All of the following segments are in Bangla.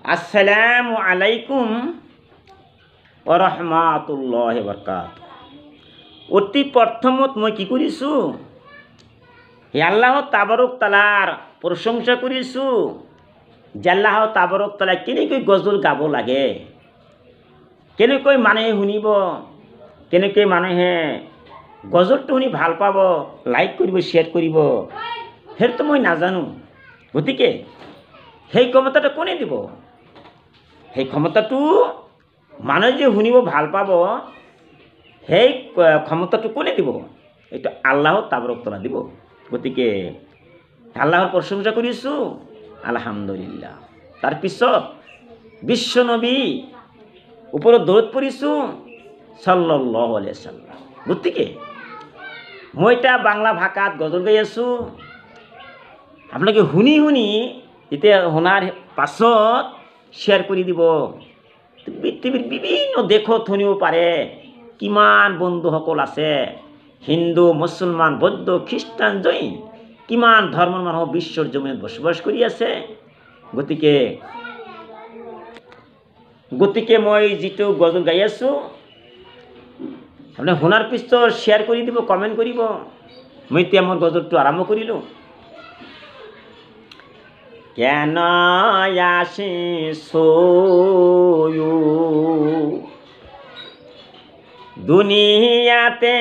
আসসালামু আলাইকুম ওয়া রাহমাতুল্লাহি ওয়া বারাকাতুহু। অতি প্রথমত মই কি কৰিছোঁ, হে আল্লাহ তাবাৰক তালাৰ প্ৰশংসা কৰিছোঁ যে আল্লাহ তাবাৰক তালা কেনেকৈ গজল গাব লাগে, কেনেকৈ মানুহে শুনিব, কেনেকৈ মানুহে গজলটো শুনি ভাল পাব, লাইক কৰিব, শ্বেয়াৰ কৰিব, সেইটো মই নাজানো। গতিকে সেই ক্ষমতাটো কোনে দিব? সেই ক্ষমতাটো মানুহে যে শুনিব ভাল পাব, সেই ক্ষমতাটো কোনে দিব? এইটো আল্লাহ তাবাৰক তালা দিব। গতিকে আল্লাহৰ প্ৰশংসা কৰিছোঁ, আলহামদুলিল্লাহ। তাৰপিছত বিশ্ব নবী ওপৰত দৰুদ পঢ়িছোঁ, সাল্লাল্লাহু আলাইহি ওয়াসাল্লাম। গতিকে মই এটা বাংলা ভাষাত গজল গাই আছোঁ। আপোনালোকে শুনি শুনি এতিয়া শুনাৰ পাছত শ্বেয়াৰ কৰি দিব। পৃথিৱীৰ বিভিন্ন দেশত শুনিব পাৰে। কিমান বন্ধুসকল আছে, হিন্দু, মুছলমান, বৌদ্ধ, খ্ৰীষ্টান, জৈন, কিমান ধৰ্মৰ মানুহ বিশ্বৰ জমিনত বসবাস কৰি আছে। গতিকে মই যিটো গজল গাই আছোঁ, আপুনি শুনাৰ পিছত শ্বেয়াৰ কৰি দিব, কমেণ্ট কৰিব। মই এতিয়া মোৰ গজলটো আৰম্ভ কৰিলোঁ। কেন আসিছো দুনিয়াতে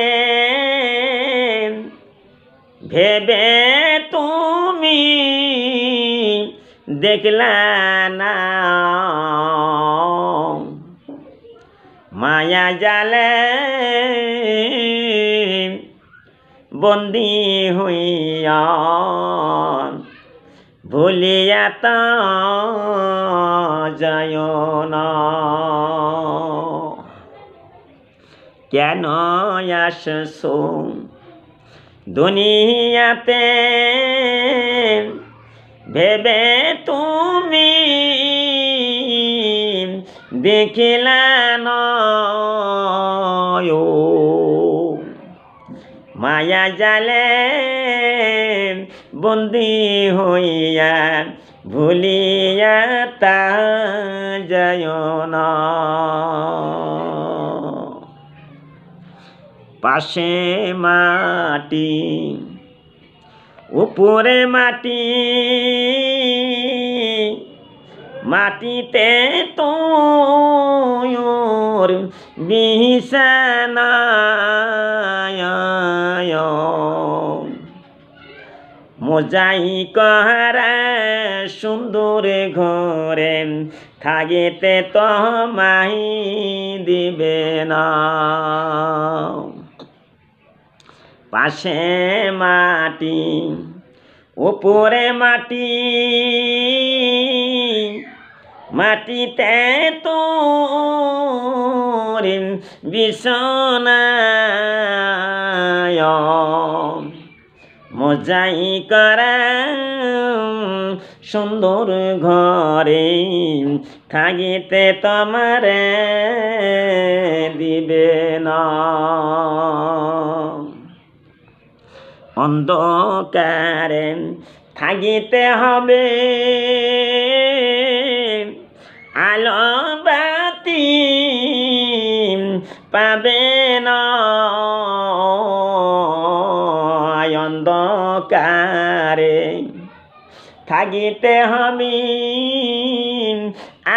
ভেবে তুমি দেখলা না, মায়া জালে বন্দী হইয়া ভুলিয়া তা যায় না। কেন আসছো দুনিয়াতে ভেবে তুমি দেখিলা না, মায়া জালে বন্দী হইয়া ভুলিয়া তা যায় না। পাশে মাটি উপরে মাটি, মাটিতে তোর বিছানা, মোজাইক করা সুন্দর ঘরে থাকিতে তোমায় দিবে না। পাশে মাটি উপরে মাটি, মাটিতে তোর বিছানা, মোজাই করা সুন্দর ঘরে থাকিতে তোমার দিবে না। অন্ধকারে থাকিতে হবে, আলো বাতি পাবে না। অন্ধকারে থাকিতে হবে,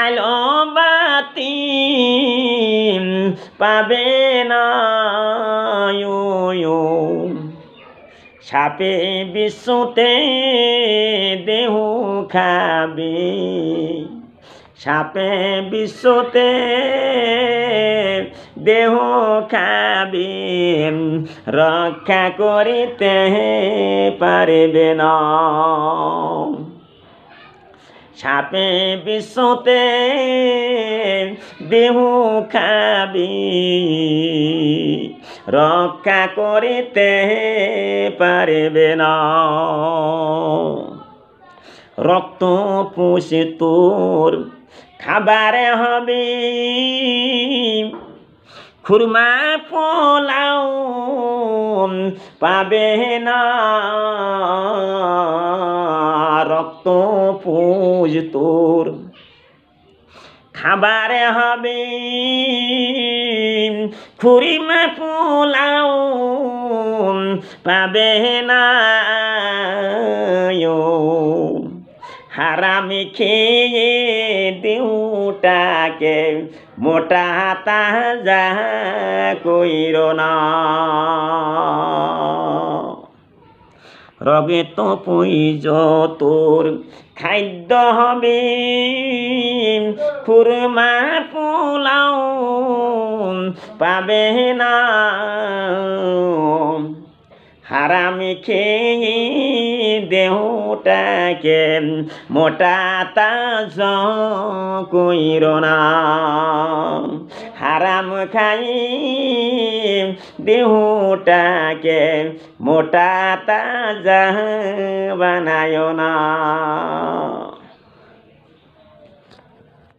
আলো বাতি পাবে না। সাপে বিশ্বতে দেহ খাবে, সাপে বিশ্বতে দেহ খাবে, রক্ষা করিতে পারবে না। সাপে বিশ্বতে দেহ খাবে, রক্ষা করিতে পারবে না। রক্ত পুষে তোর খাবার হবে, খুরমা পোলাও পাবে না। রক্ত পুষ তোর খাবারে হবে খুরিমা পোলাও পাবে না হারামি খেয়ে দেউটাকে মোটা তাজা কইর না রগে তো পুইজ তোর খাদ্য হবে খুরমা পোলাও পাবে না হারামি খেয়ে দেহটাকে মোটা তাজ কইর না হারাম খাই দেহটাকে মোটা তাজা বানায় না।